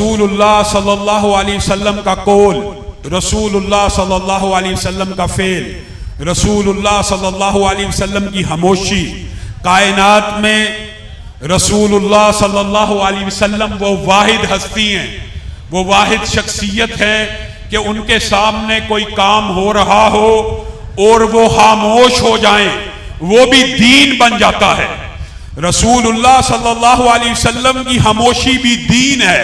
رسول اللہ صلی اللہ علیہ وسلم کا قول، رسول اللہ صلی اللہ علیہ وسلم کا فعل، رسول اللہ صلی اللہ علیہ وسلم کی خاموشی، کائنات میں رسول اللہ صلی اللہ علیہ وسلم وہ واحد ہستی ہیں، وہ واحد شخصیت ہے کہ ان کے سامنے کوئی کام ہو رہا ہو اور وہ خاموش ہو جائیں، وہ بھی دین بن جاتا ہے۔ رسول اللہ صلی اللہ علیہ وسلم کی خاموشی بھی دین ہے،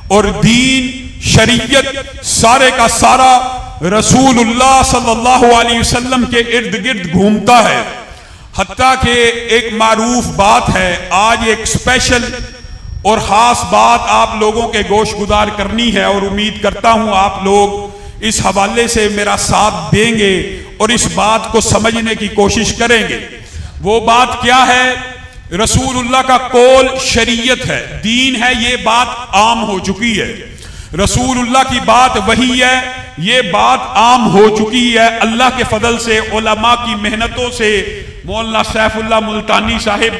اور دین شریعت سارے کا سارا رسول اللہ صلی اللہ علیہ وسلم کے ارد گرد گھومتا ہے۔ حتیٰ کہ ایک معروف بات ہے، آج ایک اسپیشل اور خاص بات آپ لوگوں کے گوش گزار کرنی ہے، اور امید کرتا ہوں آپ لوگ اس حوالے سے میرا ساتھ دیں گے اور اس بات کو سمجھنے کی کوشش کریں گے۔ وہ بات کیا ہے؟ رسول اللہ کا قول شریعت ہے، دین ہے، یہ بات عام ہو چکی ہے۔ رسول اللہ کی بات وحی ہے، یہ بات عام ہو چکی ہے۔ اللہ کے فضل سے، علماء کی محنتوں سے، مولانا سیف اللہ ملتانی صاحب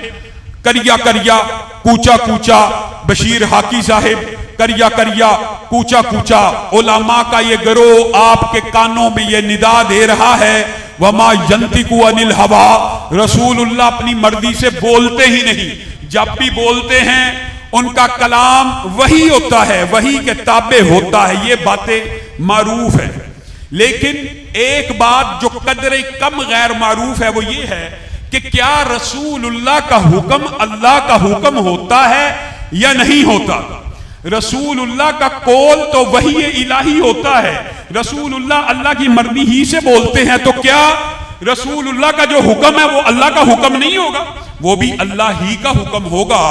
کریا کریا کوچا کوچا، بشیر حاکی صاحب کریا کریا کوچا کوچا، علماء کا یہ گروہ آپ کے کانوں میں یہ ندا دے رہا ہے، وما ينطق عن الهوى، رسول اللہ اپنی مرضی سے بولتے ہی نہیں، جب بھی بولتے ہیں ان کا کلام وہی ہوتا ہے، وہی کے تابع ہوتا ہے، یہ باتیں معروف ہیں۔ لیکن ایک بات جو قدر کم غیر معروف ہے وہ یہ ہے کہ کیا رسول اللہ کا حکم اللہ کا حکم ہوتا ہے یا نہیں ہوتا؟ رسول اللہ کا قول تو وحی الہی ہوتا ہے، رسول اللہ اللہ کی مرضی ہی سے بولتے ہیں، تو کیا رسول اللہ کا جو حکم ہے وہ اللہ کا حکم نہیں ہوگا؟ وہ بھی اللہ ہی کا حکم ہوگا۔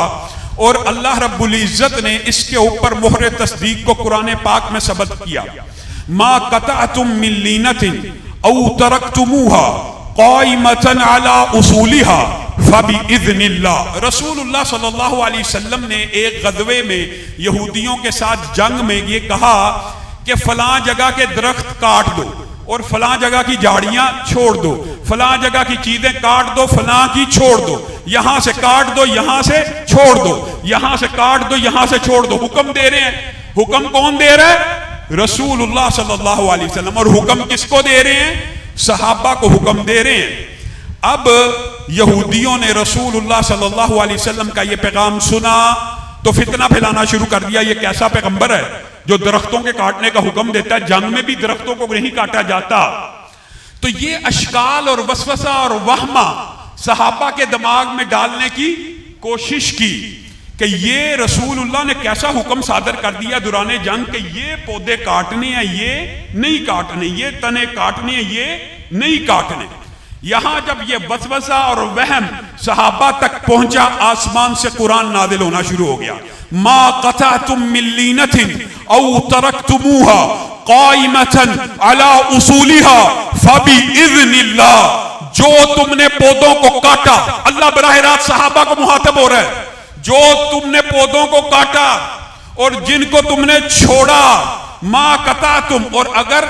اور اللہ رب العزت نے اس کے اوپر مہر تصدیق کو قرآن پاک میں ثبت کیا، ما قطعتم من لینۃ او ترکتموها قائمۃ علی اصولها فبإذن اللہ۔ رسول اللہ صلی اللہ علیہ وسلم نے ایک غزوے میں یہودیوں کے ساتھ جنگ میں یہ کہا کہ فلاں جگہ کے درخت کاٹ دو اور فلاں جگہ کی جھاڑیاں چھوڑ دو، فلاں جگہ کی چیزیں کاٹ دو، فلاں کی چھوڑ دو، یہاں سے کاٹ دو، یہاں سے چھوڑ دو، یہاں سے کاٹ دو، یہاں سے چھوڑ دو۔ حکم دے رہے ہیں، حکم کون دے رہا ہے؟ رسول اللہ صلی اللہ علیہ وسلم۔ اور حکم کس کو دے رہے ہیں؟ صحابہ کو حکم دے رہے ہیں۔ اب یہودیوں نے رسول اللہ صلی اللہ علیہ وسلم کا یہ پیغام سنا تو فتنہ پھیلانا شروع کر دیا، یہ کیسا پیغمبر ہے جو درختوں کے کاٹنے کا حکم دیتا ہے؟ جنگ میں بھی درختوں کو نہیں کاٹا جاتا۔ تو یہ اشکال اور وسوسہ اور وہمہ صحابہ کے دماغ میں ڈالنے کی کوشش کی کہ یہ رسول اللہ نے کیسا حکم صادر کر دیا دوران جنگ کہ یہ پودے کاٹنے ہیں، یہ نہیں کاٹنے، یہ تنے کاٹنے ہیں، یہ نہیں کاٹنے۔ یہاں جب یہ وسوسہ اور وہم صحابہ تک پہنچا، آسمان سے قرآن نازل ہونا شروع ہو گیا، ما قطعتم من لینۃ او ترکتموها قائمۃ علی اصولها فبإذن اللہ۔ جو تم نے پودوں کو کاٹا، اللہ براہ راست صحابہ کو مخاطب ہو رہا ہے، جو تم نے پودوں کو کاٹا اور جن کو تم نے چھوڑا، ما قطعتم، اور اگر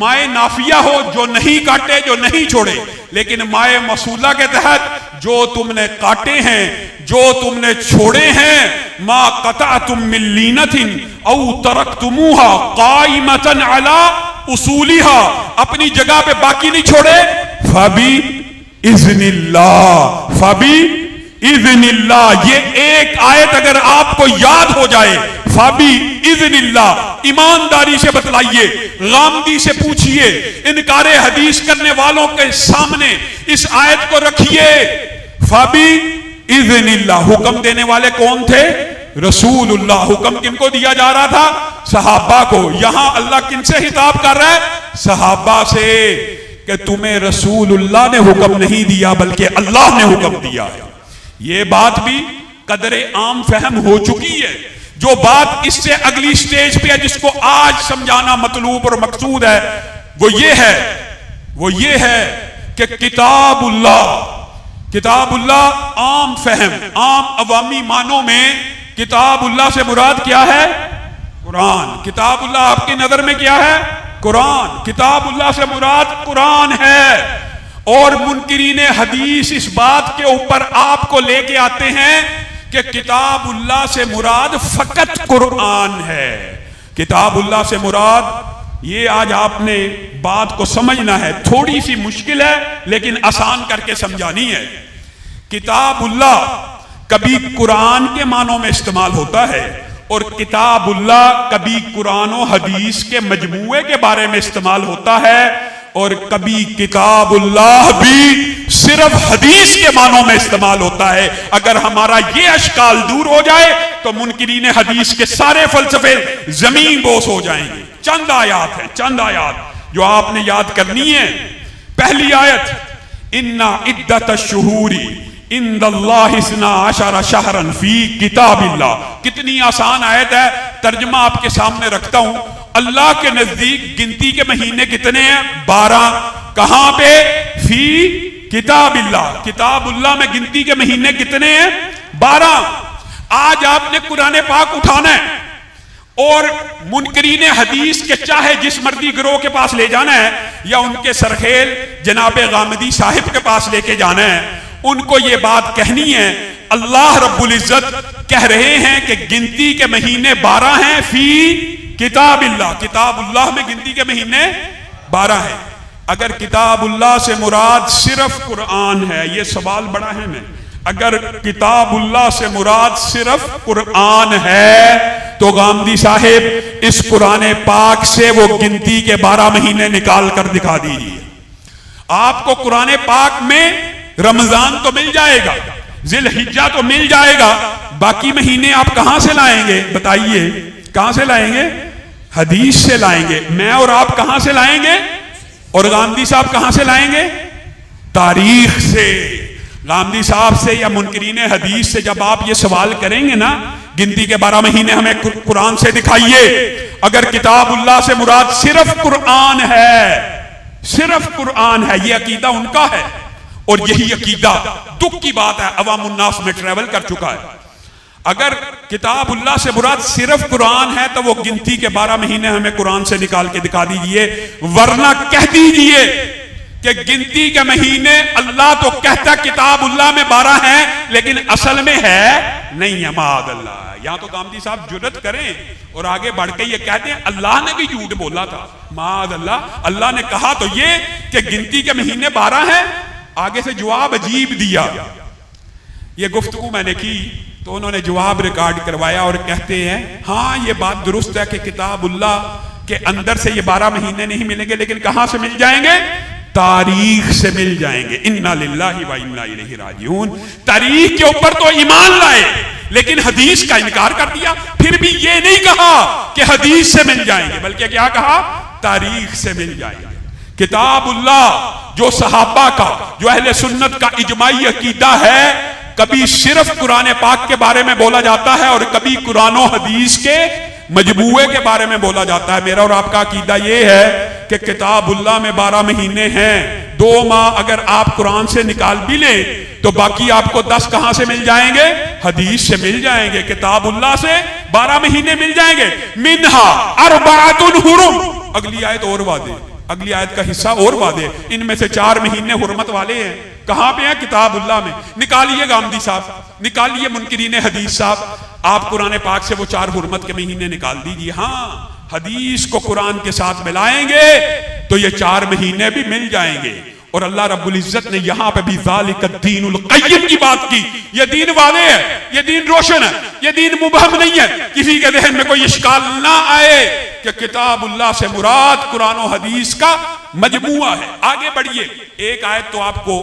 مائے نافیہ ہو، جو نہیں کاٹے، جو نہیں چھوڑے، لیکن مائے موصولہ کے تحت جو تم نے کاٹے ہیں، جو تم نے چھوڑے ہیں، ما قطعتم من لینۃ او ترکتموها قائمۃ علی اصولها، اپنی جگہ پہ باقی نہیں چھوڑے، فبإذن اللہ، فبإذن اللہ۔ یہ ایک آیت اگر آپ کو یاد ہو جائے، فبإذن اللہ، ایمانداری سے بتلائیے، غامدی سے پوچھئے، انکار حدیث کرنے والوں کے سامنے اس آیت کو رکھیے، فبإذن اللہ۔ حکم دینے والے کون تھے؟ رسول اللہ۔ حکم کن کو دیا جا رہا تھا؟ صحابہ کو۔ یہاں اللہ کن سے خطاب کر رہا ہے؟ صحابہ سے، کہ تمہیں رسول اللہ نے حکم نہیں دیا بلکہ اللہ نے حکم دیا ہے۔ یہ بات بھی قدر عام فہم ہو چکی ہے۔ جو بات اس سے اگلی سٹیج پہ ہے جس کو آج سمجھانا مطلوب اور مقصود ہے، وہ یہ ہے کہ کتاب اللہ عام فہم، عام عوامی معنوں میں کتاب اللہ سے مراد کیا ہے؟ قرآن۔ کتاب اللہ آپ کی نظر میں کیا ہے؟ قرآن۔ کتاب اللہ سے مراد قرآن ہے، اور منکرین حدیث اس بات کے اوپر آپ کو لے کے آتے ہیں کہ کتاب اللہ سے مراد فقط قرآن ہے. کتاب اللہ سے مراد، یہ آج آپ نے بات کو سمجھنا ہے، تھوڑی سی مشکل ہے لیکن آسان کر کے سمجھانی ہے. کتاب اللہ کبھی قرآن کے معنوں میں استعمال ہوتا ہے اور کتاب اللہ کبھی قرآن و حدیث کے مجموعے کے بارے میں استعمال ہوتا ہے، اور کبھی کتاب اللہ بھی صرف حدیث کے معنوں میں استعمال ہوتا ہے. اگر ہمارا یہ اشکال دور ہو جائے تو منکرین حدیث کے سارے فلسفے زمین بوس ہو جائیں گے. چند آیات ہیں، چند آیات جو آپ نے یاد کرنی ہے. پہلی آیت، اِنَّ عِدَّةَ الشُّهُورِ عِندَ اللَّهِ 12 شَهْرًا فِي کتاب اللہ. کتنی آسان آیت ہے، ترجمہ آپ کے سامنے رکھتا ہوں. اللہ کے نزدیک گنتی کے مہینے کتنے ہیں؟ 12. کہاں پہ؟ فی کتاب اللہ. کتاب اللہ میں گنتی کے مہینے کتنے ہیں؟ 12. آج آپ نے قرآن پاک اٹھانا ہے اور منکرین حدیث کے چاہے جس مرضی گروہ کے پاس لے جانا ہے یا ان کے سرخیل جناب غامدی صاحب کے پاس لے کے جانا ہے، ان کو یہ بات کہنی ہے اللہ رب العزت کہہ رہے ہیں کہ گنتی کے مہینے 12 ہیں فی کتاب اللہ. کتاب اللہ میں گنتی کے مہینے 12 ہیں. اگر کتاب اللہ سے مراد صرف قرآن ہے، یہ سوال بڑا اہم ہے، اگر کتاب اللہ سے مراد صرف قرآن ہے تو غامدی صاحب اس قرآن پاک سے وہ گنتی کے 12 مہینے نکال کر دکھا دیجیے. آپ کو قرآن پاک میں رمضان تو مل جائے گا، ذی الحجہ تو مل جائے گا، باقی مہینے آپ کہاں سے لائیں گے؟ بتائیے کہاں سے لائیں گے؟ حدیث سے لائیں گے. میں اور آپ کہاں سے لائیں گے؟ اور غامدی صاحب کہاں سے لائیں گے؟ تاریخ سے. غامدی صاحب سے یا منکرین حدیث سے جب آپ یہ سوال کریں گے نا گنتی کے 12 مہینے ہمیں قرآن سے دکھائیے، اگر کتاب اللہ سے مراد صرف قرآن ہے، صرف قرآن ہے، یہ عقیدہ ان کا ہے اور یہی عقیدہ دکھ کی بات ہے عوام الناس میں ٹریول کر چکا ہے. اگر کتاب اللہ سے مراد صرف قرآن ہے تو وہ گنتی کے 12 مہینے ہمیں قرآن سے نکال کے دکھا دیجئے، ورنہ کہہ دیجئے کہ گنتی کے مہینے اللہ تو کہتا کتاب اللہ میں 12 ہیں لیکن اصل میں ہے نہیں ہے. معاذ اللہ. یہاں تو غامدی صاحب جرت کریں اور آگے بڑھ کے یہ کہتے ہیں اللہ نے بھی جھوٹ بولا تھا. معاذ اللہ. اللہ نے کہا تو یہ کہ گنتی کے مہینے 12 ہیں، آگے سے جواب عجیب دیا. یہ گفتگو میں نے کی تو انہوں نے جواب ریکارڈ کروایا اور کہتے ہیں ہاں یہ بات درست ہے کہ کتاب اللہ کے اندر سے یہ 12 مہینے نہیں ملیں گے، لیکن کہاں سے مل جائیں گے؟ تاریخ سے مل جائیں گے. انا للہ و انا الیہ راجعون. تاریخ کے اوپر تو ایمان لائے لیکن حدیث کا انکار کر دیا. پھر بھی یہ نہیں کہا کہ حدیث سے مل جائیں گے، بلکہ کیا کہا؟ تاریخ سے مل جائیں گے. کتاب اللہ جو صحابہ کا، جو اہل سنت کا اجماعی عقیدہ ہے، کبھی صرف قرآن پاک کے بارے میں بولا جاتا ہے اور کبھی قرآن و حدیث کے مجموعے کے بارے میں بولا جاتا ہے. میرا اور آپ کا عقیدہ یہ ہے کہ کتاب اللہ میں 12 مہینے ہیں. 2 ماہ اگر آپ قرآن سے نکال بھی لیں تو باقی آپ کو 10 کہاں سے مل جائیں گے؟ حدیث سے مل جائیں گے. کتاب اللہ سے 12 مہینے مل جائیں گے. منہا 4 حرم. اگلی آیت اور واضح، اگلی آیت کا حصہ اور واضح. ان میں سے 4 مہینے حرمت والے ہیں. کہاں پہ ہیں؟ کتاب اللہ میں. نکالیے غامدی صاحب، نکالیے منکرین حدیث صاحب، آپ قرآن پاک سے وہ 4 حرمت کے مہینے نکال دیجیے. ہاں حدیث کو قرآن کے ساتھ ملائیں گے تو یہ 4 مہینے بھی مل جائیں گے. اور اللہ رب العزت نے یہاں پہ بھی ذالک الدین القیم کی بات کی. یہ دین واضح ہے، یہ دین روشن ہے، یہ دین مبہم نہیں ہے. کسی کے ذہن میں کوئی اشکال نہ آئے کہ کتاب اللہ سے مراد قرآن و حدیث کا مجموعہ ہے. آگے بڑھیے. ایک آیت تو آپ کو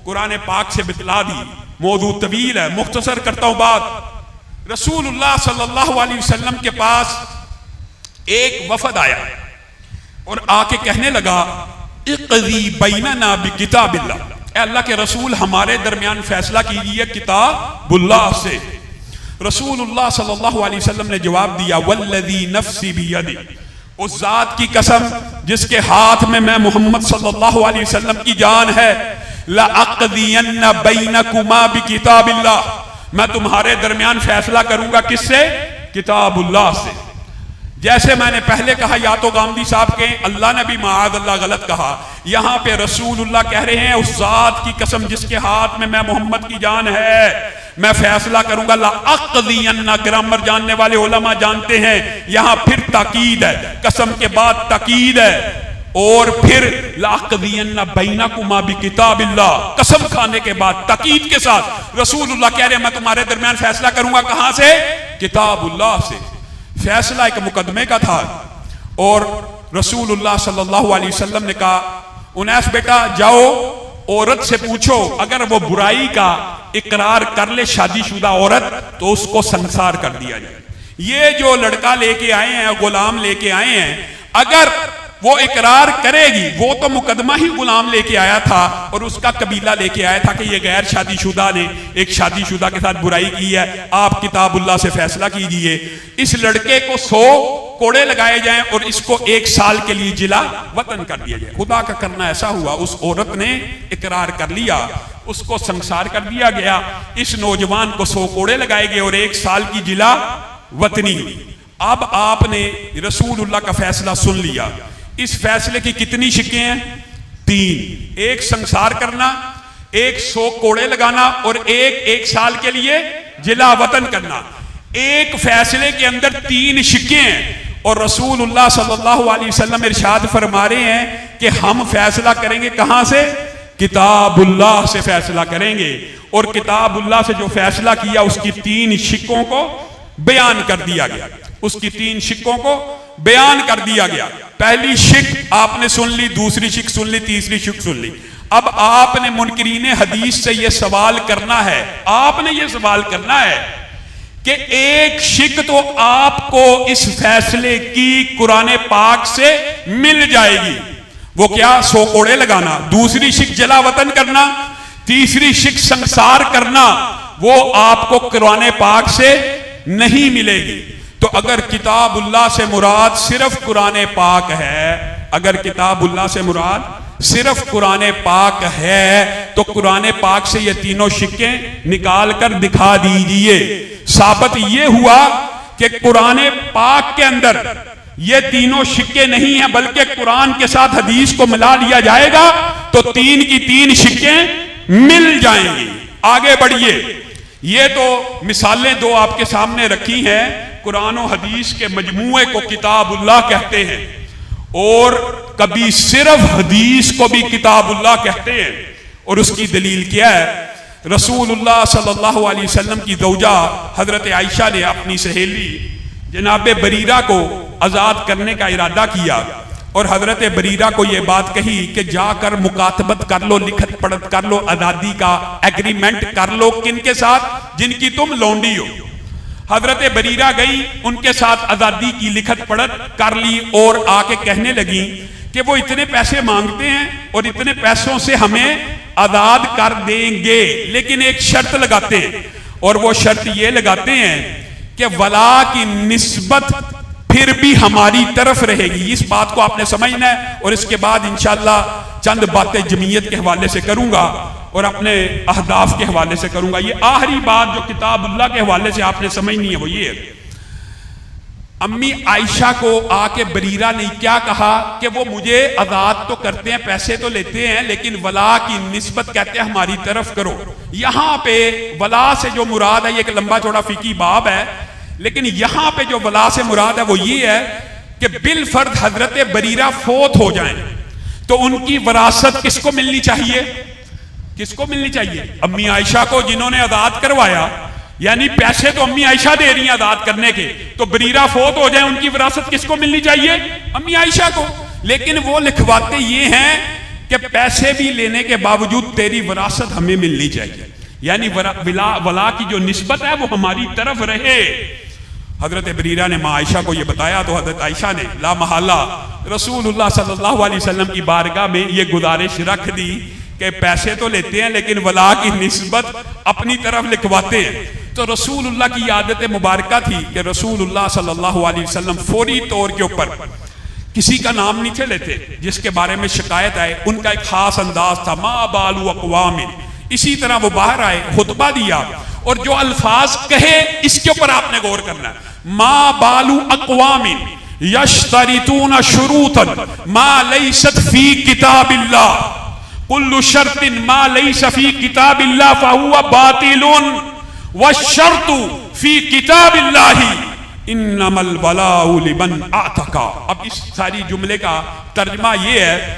قرآن پاک سے بتلا دی، موضوع طویل ہے، مختصر کرتا ہوں بات. رسول اللہ صلی اللہ علیہ وسلم کے پاس ایک وفد آیا اور آ کے کہنے لگا اقضی بیننا بکتاب اللہ. اے اللہ کے رسول ہمارے درمیان فیصلہ کیجیے کتاب اللہ سے. رسول اللہ صلی اللہ علیہ وسلم نے جواب دیا والذی نفسی بیدی، اس ذات کی قسم جس کے ہاتھ میں محمد صلی اللہ علیہ وسلم کی جان ہے، لَأَقْضِيَنَّ بَيْنَكُمَا بِكِتَابِ اللَّهِ، میں تمہارے درمیان فیصلہ کروں گا کس سے؟ کتاب اللہ سے. جیسے میں نے پہلے کہا یا تو غامدی صاحب کے اللہ نے بھی معاذ اللہ غلط کہا، یہاں پہ رسول اللہ کہہ رہے ہیں اس ذات کی قسم جس کے ہاتھ میں محمد کی جان ہے، میں فیصلہ کروں گا. لَأَقْضِيَنَّ گرامر جاننے والے علماء جانتے ہیں یہاں پھر تاکید ہے, قسم کے بعد تاکید ہے, اور پھر لَأَقْضِيَنَّ بَيْنَكُمَا بِكِتَابِ اللَّهِ, قسم کھانے کے بعد تاکید کے ساتھ رسول اللہ کہہ رہے ہیں میں تمہارے درمیان فیصلہ کروں گا. کہاں سے؟ کتاب اللہ سے. فیصلہ ایک مقدمے کا تھا, اور رسول اللہ صلی اللہ علیہ وسلم نے کہا انیس بیٹا جاؤ عورت سے پوچھو, اگر وہ برائی کا اقرار کر لے شادی شدہ عورت تو اس کو سنسار کر دیا جائے. یہ جو لڑکا لے کے آئے ہیں, غلام لے کے آئے ہیں, اگر وہ اقرار کرے گی, وہ تو مقدمہ ہی غلام لے کے آیا تھا اور اس کا قبیلہ لے کے آیا تھا کہ یہ غیر شادی شدہ نے ایک شادی شدہ کے ساتھ برائی کی ہے, آپ کتاب اللہ سے فیصلہ کیجئے. اس لڑکے کو 100 کوڑے لگائے جائیں اور اس کو 1 سال کے لیے جلا وطن کر دیا جائے. خدا کا کرنا ایسا ہوا, اس عورت نے اقرار کر لیا, اس کو سنسار کر دیا گیا. اس نوجوان کو 100 کوڑے لگائے گئے اور 1 سال کی جلا وطنی ہوئی. اب آپ نے رسول اللہ کا فیصلہ سن لیا. اس فیصلے کی کتنی شکیں ہیں؟ 3. ایک سنسار کرنا, ایک 100 کوڑے لگانا, اور ایک سال کے لیے جلا وطن کرنا. ایک فیصلے کے اندر 3 شکیں ہیں, اور رسول اللہ صلی اللہ علیہ وسلم ارشاد فرما رہے ہیں کہ ہم فیصلہ کریں گے کہاں سے؟ کتاب اللہ سے فیصلہ کریں گے. اور کتاب اللہ سے جو فیصلہ کیا اس کی 3 شکوں کو بیان کر دیا گیا. اس کی 3 شکوں کو بیان کر دیا گیا. پہلی شک آپ نے سن لی, دوسری شک سن لی, تیسری شک سن لی. اب آپ نے منکرین حدیث سے یہ سوال کرنا ہے, آپ نے یہ سوال کرنا ہے کہ ایک شک تو آپ کو اس فیصلے کی قرآن پاک سے مل جائے گی, وہ کیا؟ 100 کوڑے لگانا. دوسری شک جلا وطن کرنا. تیسری شک سنسار کرنا, وہ آپ کو قرآن پاک سے نہیں ملے گی. تو اگر کتاب اللہ سے مراد صرف قرآن پاک ہے, اگر کتاب اللہ سے مراد صرف قرآن پاک ہے تو قرآن پاک سے یہ 3 شکیں نکال کر دکھا دیجئے. ثابت یہ ہوا کہ قرآن پاک کے اندر یہ 3 شکیں نہیں ہیں, بلکہ قرآن کے ساتھ حدیث کو ملا لیا جائے گا تو 3 کی 3 شکیں مل جائیں گی. آگے بڑھیے. یہ تو مثالیں 2 آپ کے سامنے رکھی ہیں. قرآن و حدیث کے مجموعے کو کتاب اللہ کہتے ہیں, اور کبھی صرف حدیث کو بھی کتاب اللہ کہتے ہیں. اور اس کی دلیل کیا ہے؟ رسول اللہ صلی اللہ علیہ وسلم کی زوجہ حضرت عائشہ نے اپنی سہیلی جناب بریرہ کو آزاد کرنے کا ارادہ کیا, اور حضرت بریرہ کو یہ بات کہی کہ جا کر مکاتبت کر لو, لکھت پڑھت کر لو, آزادی کا ایگریمنٹ کر لو. کن کے ساتھ؟ جن کی تم لونڈی ہو. حضرت بریرہ گئی, ان کے ساتھ آزادی کی لکھت پڑھت کر لی, اور آ کے کہنے لگی کہ وہ اتنے پیسے مانگتے ہیں اور اتنے پیسوں سے ہمیں آزاد کر دیں گے, لیکن ایک شرط لگاتے ہیں, اور وہ شرط یہ لگاتے ہیں کہ ولا کی نسبت پھر بھی ہماری طرف رہے گی. اس بات کو آپ نے سمجھنا ہے, اور اس کے بعد انشاءاللہ چند باتیں جمعیت کے حوالے سے کروں گا اور اپنے اہداف کے حوالے سے کروں گا. یہ آخری بات جو کتاب اللہ کے حوالے سے آپ نے سمجھنی ہے وہ یہ ہے. امی عائشہ کو آ کے بریرہ نے کیا کہا کہ وہ مجھے آزاد تو کرتے ہیں, پیسے تو لیتے ہیں, لیکن ولا کی نسبت کہتے ہیں ہماری طرف کرو. یہاں پہ ولا سے جو مراد ہے, یہ ایک لمبا چوڑا فقہی باب ہے, لیکن یہاں پہ جو ولا سے مراد ہے وہ یہ ہے کہ بالفرض حضرت بریرہ فوت ہو جائیں تو ان کی وراثت کس کو ملنی چاہیے؟ کس کو ملنی چاہیے؟ امی عائشہ کو, جنہوں نے آزاد کروایا. یعنی پیسے تو امی عائشہ دے رہی ہیں آزاد کرنے کے, تو بریرہ فوت ہو جائیں ان کی وراثت کس کو ملنی چاہیے؟ امی عائشہ کو. لیکن وہ لکھواتے یہ ہیں کہ پیسے بھی لینے کے باوجود تیری وراثت ہمیں ملنی چاہیے, یعنی ولا کی جو نسبت ہے وہ ہماری طرف رہے. حضرت بریرہ نے ماں عائشہ کو یہ بتایا تو حضرت عائشہ نے لا محالہ رسول اللہ صلی اللہ علیہ وسلم کی بارگاہ میں یہ گزارش رکھ دی کہ پیسے تو لیتے ہیں لیکن ولا کی نسبت اپنی طرف لکھواتے ہیں. تو رسول اللہ کی عادت مبارکہ تھی کہ رسول اللہ صلی اللہ علیہ وسلم فوری طور کے اوپر کسی کا نام نہیں تھے لیتے جس کے بارے میں شکایت آئے. ان کا ایک خاص انداز تھا, ما بالو اقوام. اسی طرح وہ باہر آئے, خطبہ دیا, اور جو الفاظ کہے اس کے اوپر آپ نے غور کرنا ہے. ما بالو اقوام یشترطون شروطا ما لیست فی کتاب اللہ کل شرط ما لیس فی کتاب اللہ فہو باطل والشرط فی کتاب اللہ انما الولاء لمن اعتق. اب اس ساری جملے کا ترجمہ یہ ہے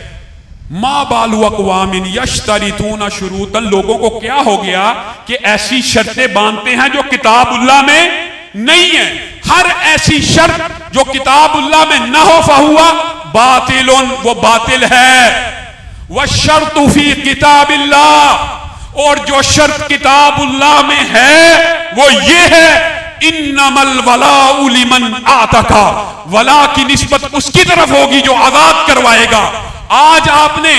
ما بال اقوام یشترطون شروطا، لوگوں کو کیا ہو گیا کہ ایسی شرطیں باندھتے ہیں جو کتاب اللہ میں نہیں ہے. ہر ایسی شرط جو کتاب اللہ میں نہ ہو فہوا باطل، وہ باطل ہے. والشرط فی کتاب اللہ، اور جو شرط کتاب اللہ میں ہے وہ یہ ہے انما الولاء لمن اعتق، ولا کی نسبت اس کی طرف ہوگی جو آزاد کروائے گا. آج آپ نے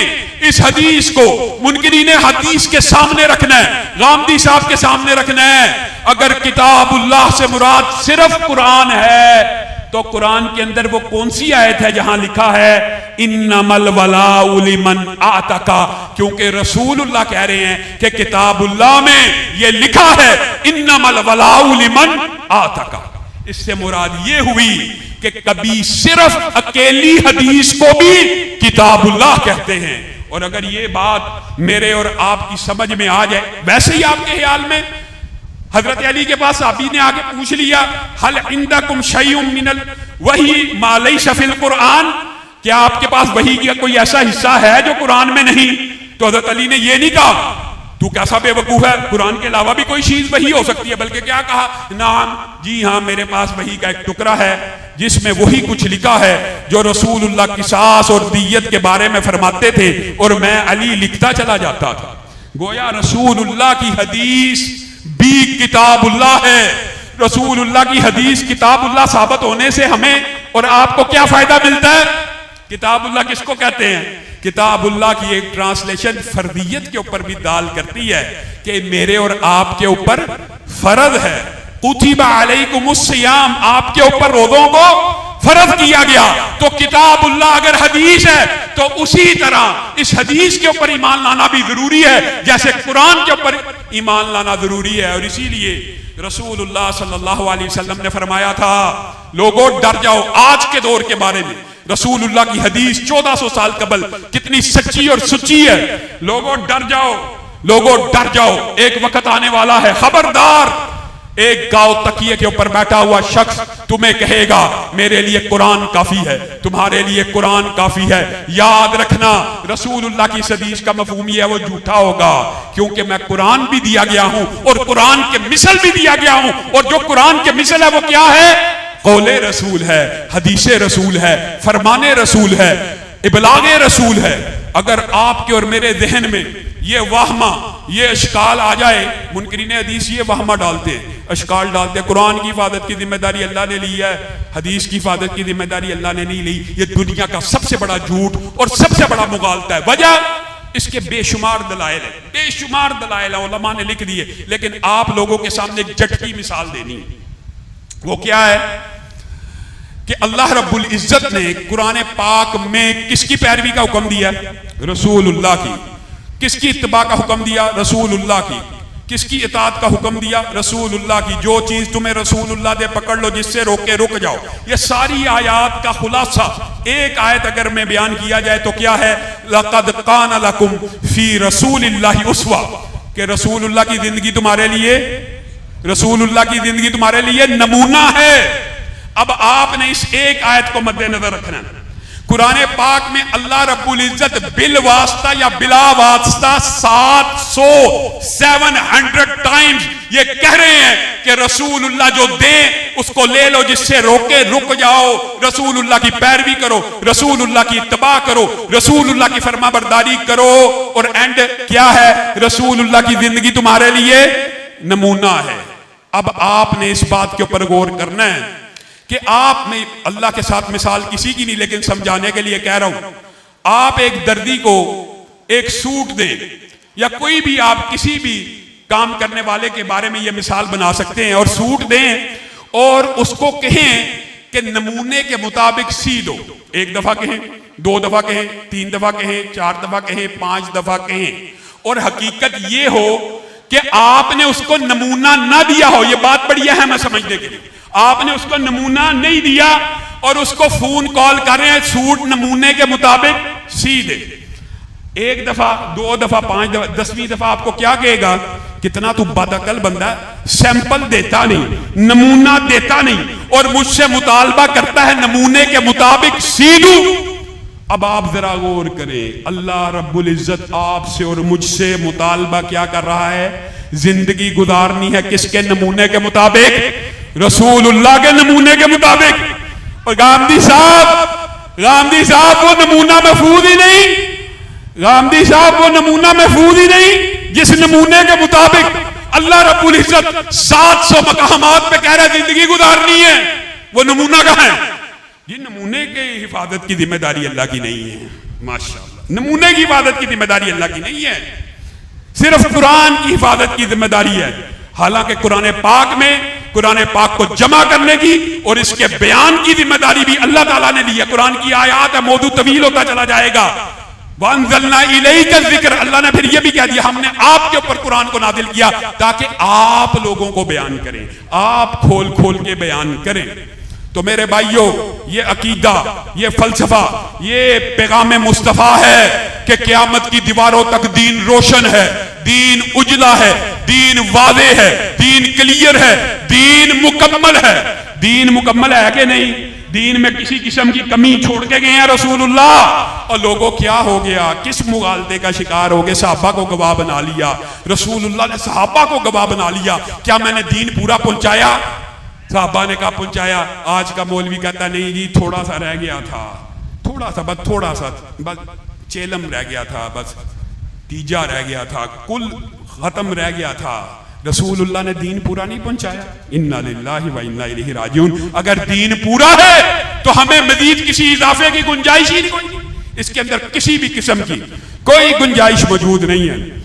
اس حدیث کو منکرین حدیث کے سامنے رکھنا ہے، غامدی صاحب کے سامنے رکھنا ہے. اگر کتاب اللہ سے مراد صرف قرآن ہے تو قرآن کے اندر وہ کون سی آیت ہے جہاں لکھا ہے انما الولاء لمن اعتق؟ کیونکہ رسول اللہ کہہ رہے ہیں کہ کتاب اللہ میں یہ لکھا ہے انما الولاء لمن اعتق. اس سے مراد یہ ہوئی کہ کبھی صرف اکیلی حدیث کو بھی کتاب اللہ کہتے ہیں. اور اگر یہ بات میرے اور آپ کی سمجھ میں آ جائے، ویسے ہی آپ کے خیال میں حضرت علی کے پاس صحابی نے آگے پوچھ لیا هل عندکم شیء من الوحی ما لیس فی القرآن، کیا آپ کے پاس وحی کا کوئی ایسا حصہ ہے جو قرآن میں نہیں؟ تو حضرت علی نے یہ نہیں کہا تو کیسا بے وقوف ہے، قرآن کے علاوہ بھی کوئی چیز وحی ہو سکتی ہے، بلکہ کیا کہا نعم جی ہاں میرے پاس وحی کا ایک ٹکڑا ہے جس میں وہی کچھ لکھا ہے جو رسول اللہ قصاص اور دیت کے بارے میں فرماتے تھے اور میں علی لکھتا چلا جاتا تھا. گویا رسول اللہ کی حدیث بھی کتاب اللہ ہے. رسول اللہ کی حدیث کتاب اللہ ثابت ہونے سے ہمیں اور آپ کو کیا فائدہ ملتا ہے؟ کتاب اللہ کس کو کہتے ہیں؟ کتاب اللہ کی ایک ٹرانسلیشن فردیت کے اوپر بھی دال کرتی ہے کہ میرے اور آپ کے اوپر فرض ہے. کتب علیکم الصیام، آپ کے اوپر روزوں کو فرض کیا گیا. تو کتاب اللہ اگر حدیث ہے تو اسی طرح اس حدیث کے اوپر ایمان لانا بھی ضروری ہے جیسے قرآن کے اوپر ایمان لانا ضروری ہے. اور اسی لیے رسول اللہ صلی اللہ علیہ وسلم نے فرمایا تھا لوگوں ڈر جاؤ. آج کے دور کے بارے میں رسول اللہ کی حدیث 1400 سال قبل کتنی سچی اور سچی ہے. لوگوں ڈر جاؤ، لوگوں ڈر جاؤ، ایک وقت آنے والا ہے، خبردار. ایک گاؤں تکیے کے اوپر بیٹھا ہوا شخص تمہیں کہے گا میرے لیے قرآن کافی ہے، تمہارے لیے قرآن کافی ہے. یاد رکھنا رسول اللہ کی حدیث کا مفہوم یہ ہے وہ جھوٹا ہوگا، کیونکہ میں قرآن بھی دیا گیا ہوں اور قرآن کے مثل بھی دیا گیا ہوں. اور جو قرآن کے مثل ہے وہ کیا ہے؟ قول رسول ہے، حدیث رسول ہے، فرمان رسول ہے، ابلاغ رسول ہے. اگر آپ کے اور میرے ذہن میں یہ وہمہ، یہ اشکال آ جائے، منکرین حدیث یہ وہمہ ڈالتے ہیں، اشکال ڈالتے ہیں قرآن کی حفاظت کی ذمہ داری اللہ نے لی ہے، حدیث کی حفاظت کی ذمہ داری اللہ نے نہیں لی. یہ دنیا کا سب سے بڑا جھوٹ اور سب سے بڑا مغالطہ ہے. وجہ اس کے بے شمار دلائل ہیں، بے شمار دلائل ہیں، علماء نے لکھ دیے. لیکن آپ لوگوں کے سامنے ایک جھٹکی مثال دینی ہے. وہ کیا ہے کہ اللہ رب العزت نے قرآن پاک میں کس کی پیروی کا حکم دیا؟ رسول اللہ کی. کس کی اتباع کا حکم دیا؟ رسول اللہ کی. کس کی اطاعت کا حکم دیا؟ رسول اللہ کی. جو چیز تمہیں رسول اللہ دے پکڑ لو، جس سے روکے رک جاؤ. یہ ساری آیات کا خلاصہ ایک آیت اگر میں بیان کیا جائے تو کیا ہے؟ لَقَدْ قَانَ لَكُمْ فِي رَسُولِ اللَّهِ أُسْوَةٌ، کہ رسول اللہ کی زندگی تمہارے لیے، رسول اللہ کی زندگی تمہارے لیے نمونہ ہے. اب آپ نے اس ایک آیت کو مد نظر رکھنا ہے. قرآن پاک میں اللہ رب العزت بالواسطہ یا بلا واسطہ 700 ٹائمز یہ کہہ رہے ہیں کہ رسول اللہ جو دیں اس کو لے لو، جس سے روکے رک جاؤ. رسول اللہ کی پیروی کرو، رسول اللہ کی اتباع کرو، رسول اللہ کی فرما برداری کرو. اور اینڈ کیا ہے؟ رسول اللہ کی زندگی تمہارے لیے نمونہ ہے. اب آپ نے اس بات کے اوپر غور کرنا ہے کہ آپ میں اللہ کے ساتھ مثال کسی کی نہیں، لیکن سمجھانے کے لیے کہہ رہا ہوں. آپ ایک دردی کو ایک سوٹ دیں یا کوئی بھی آپ کسی بھی کام کرنے والے کے بارے میں یہ مثال بنا سکتے ہیں، اور سوٹ دیں اور اس کو کہیں کہ نمونے کے مطابق سی دو. ایک دفعہ کہیں، 2 دفعہ کہیں، 3 دفعہ کہیں، 4 دفعہ کہیں، 5 دفعہ کہیں. اور حقیقت یہ ہو کہ آپ نے اس کو نمونہ نہ دیا ہو. یہ بات بڑی اہم ہے سمجھنے کے لیے. آپ نے اس کو نمونہ نہیں دیا اور اس کو فون کال کر رہے ہیں سوٹ نمونے کے مطابق سی دے. 1 دفعہ، 2 دفعہ، 5 دفعہ، 10ویں دفعہ آپ کو کیا کہے گا؟ کتنا تو بدعقل بندہ ہے، سیمپل دیتا نہیں, نمونہ دیتا نہیں, اور مجھ سے مطالبہ کرتا ہے نمونے کے مطابق سی دوں. اب آپ ذرا غور کریں, اللہ رب العزت آپ سے اور مجھ سے مطالبہ کیا کر رہا ہے؟ زندگی گزارنی ہے کس کے نمونے کے مطابق؟ رسول اللہ کے نمونے کے مطابق. اور گاندھی صاحب وہ نمونہ محفوظ ہی نہیں, گاندھی صاحب وہ نمونہ محفوظ ہی نہیں جس نمونے کے مطابق اللہ رب العزت 700 مقامات پہ کہہ رہا ہے زندگی گزارنی ہے. وہ نمونہ کہاں ہے؟ یہ نمونے کی حفاظت کی ذمہ داری اللہ کی نہیں ہے. ماشاءاللہ, نمونے کی حفاظت کی ذمہ داری اللہ کی نہیں ہے, صرف قرآن کی حفاظت کی ذمہ داری ہے. حالانکہ قرآن پاک میں قرآن پاک کو جمع کرنے کی اور اس کے بیان کی ذمہ داری بھی اللہ تعالیٰ نے دی ہے. قرآن کی آیات ہے, موضوع طویل ہوتا چلا جائے گا. وَأَنزَلْنَا إِلَيْكَ الذِّكْرَ, اللہ نے پھر یہ بھی کہہ دیا ہم نے آپ کے اوپر قرآن کو نازل کیا تاکہ آپ لوگوں کو بیان کریں, آپ کھول کھول کے بیان کریں. تو میرے بھائیوں, یہ عقیدہ, یہ فلسفہ, یہ پیغام مصطفیٰ ہے کہ قیامت کی دیواروں تک دین روشن ہے, دین اجلا ہے, دین واضح ہے, دین کلیئر ہے, دین مکمل ہے. دین مکمل ہے کہ نہیں؟ دین میں کسی قسم کی کمی چھوڑ کے گئے ہیں رسول اللہ. اور لوگوں کیا ہو گیا, کس مغالطے کا شکار ہو گئے؟ صحابہ کو گواہ بنا لیا. رسول اللہ نے صحابہ کو گواہ بنا لیا. کیا میں نے دین پورا پہنچایا؟ صحابہ نے کہا پہنچایا. آج کا مولوی کہتا نہیں جی تھوڑا سا رہ گیا تھا, تھوڑا سا, بس تھوڑا سا, بس چیلم رہ گیا تھا, بس تیجا رہ گیا تھا, کل ختم رہ گیا تھا. رسول اللہ نے دین پورا نہیں پہنچایا. انا للہ و انا الیہ راجعون. اگر دین پورا ہے تو ہمیں مزید کسی اضافے کی گنجائش ہی نہیں, اس کے اندر کسی بھی قسم کی کوئی گنجائش موجود نہیں ہے.